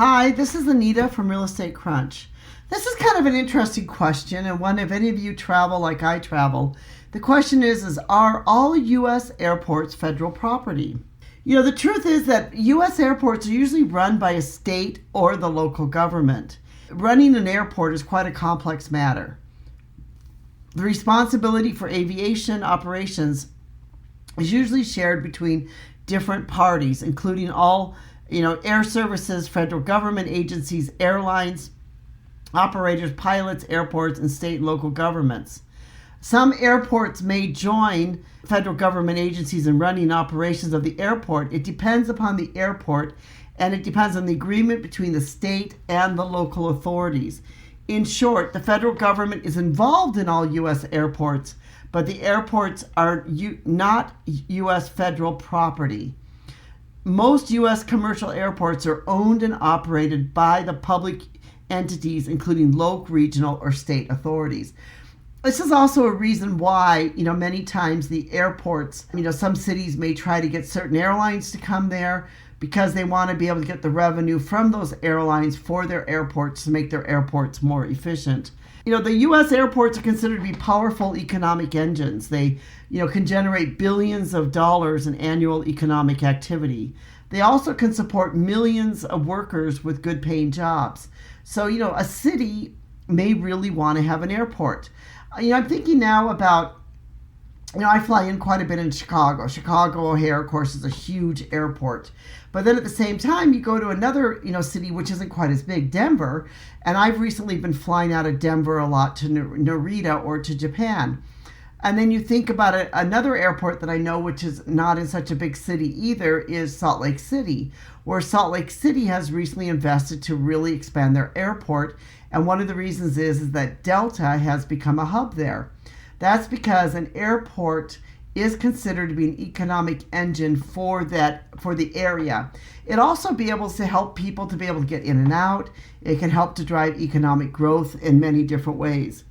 Hi, this is Anita from Real Estate Crunch. This is kind of an interesting question, and one if any of you travel like I travel. The question is are all U.S. airports federal property? The truth is that U.S. airports are usually run by a state or the local government. Running an airport is quite a complex matter. The responsibility for aviation operations is usually shared between different parties, including all air services, federal government agencies, airlines, operators, pilots, airports, and state and local governments. Some airports may join federal government agencies in running operations of the airport. It depends upon the airport, and it depends on the agreement between the state and the local authorities. In short, the federal government is involved in all U.S. airports, but the airports are not U.S. federal property. Most U.S. commercial airports are owned and operated by the public entities, including local, regional, or state authorities. This is also a reason why, many times the airports, some cities may try to get certain airlines to come there because they want to be able to get the revenue from those airlines for their airports to make their airports more efficient. The U.S. airports are considered to be powerful economic engines. They, can generate billions of dollars in annual economic activity. They also can support millions of workers with good paying jobs. So, a city may really want to have an airport. I'm thinking now about, I fly in quite a bit in Chicago. Chicago O'Hare, of course, is a huge airport. But then at the same time, you go to another, city which isn't quite as big, Denver. And I've recently been flying out of Denver a lot to Narita or to Japan. And then you think about it, another airport that I know, which is not in such a big city either, is Salt Lake City, where Salt Lake City has recently invested to really expand their airport. And one of the reasons is that Delta has become a hub there. That's because an airport is considered to be an economic engine for the area. It also be able to help people to be able to get in and out. It can help to drive economic growth in many different ways.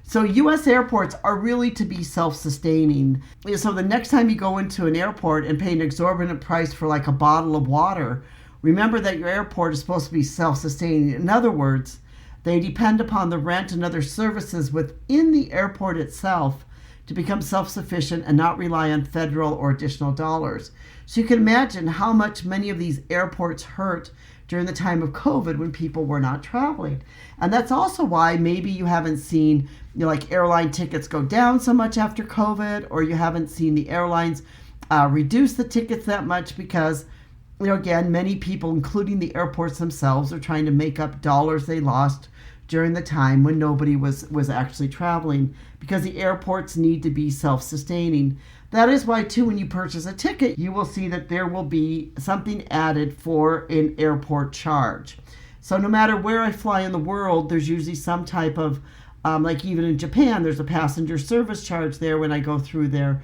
So U.S. airports are really to be self-sustaining. So the next time you go into an airport and pay an exorbitant price for like a bottle of water, remember that your airport is supposed to be self-sustaining. In other words, they depend upon the rent and other services within the airport itself to become self-sufficient and not rely on federal or additional dollars. So you can imagine how much many of these airports hurt during the time of COVID when people were not traveling. And that's also why maybe you haven't seen like airline tickets go down so much after COVID, or you haven't seen the airlines reduce the tickets that much because again, many people, including the airports themselves, are trying to make up dollars they lost during the time when nobody was actually traveling, because the airports need to be self-sustaining. That is why, too, when you purchase a ticket, you will see that there will be something added for an airport charge. So no matter where I fly in the world, there's usually some type of, like even in Japan, there's a passenger service charge there when I go through there.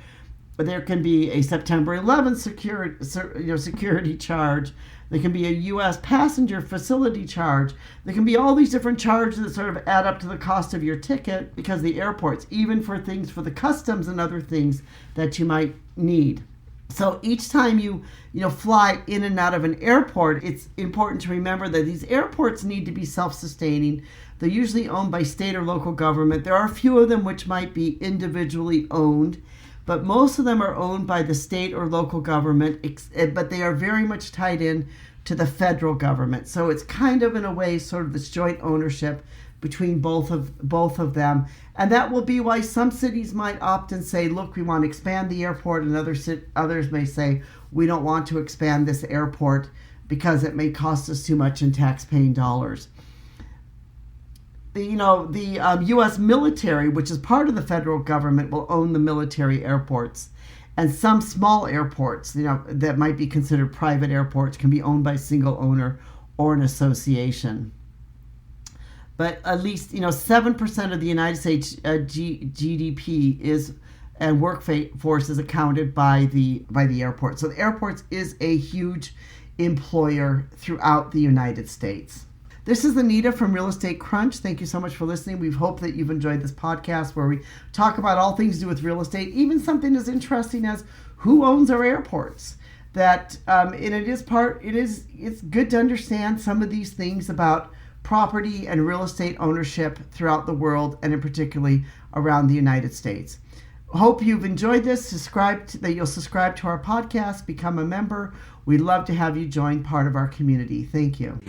But there can be a September 11th security charge. There can be a U.S. passenger facility charge. There can be all these different charges that sort of add up to the cost of your ticket because the airports, even for things for the customs and other things that you might need. So each time you fly in and out of an airport, it's important to remember that these airports need to be self-sustaining. They're usually owned by state or local government. There are a few of them which might be individually owned, but most of them are owned by the state or local government, but they are very much tied in to the federal government. So it's kind of, in a way, sort of this joint ownership between both of them. And that will be why some cities might opt and say, look, we want to expand the airport, and others may say, we don't want to expand this airport because it may cost us too much in tax-paying dollars. The U.S. military, which is part of the federal government, will own the military airports. And some small airports, that might be considered private airports, can be owned by a single owner or an association. But at least, 7% of the United States GDP and workforce is accounted by the airport. So the airports is a huge employer throughout the United States. This is Anita from Real Estate Crunch. Thank you so much for listening. We hope that you've enjoyed this podcast where we talk about all things to do with real estate, even something as interesting as who owns our airports. that and it's good to understand some of these things about property and real estate ownership throughout the world, and in particularly around the United States. Hope you've enjoyed this. That you'll subscribe to our podcast, become a member. We'd love to have you join part of our community. Thank you.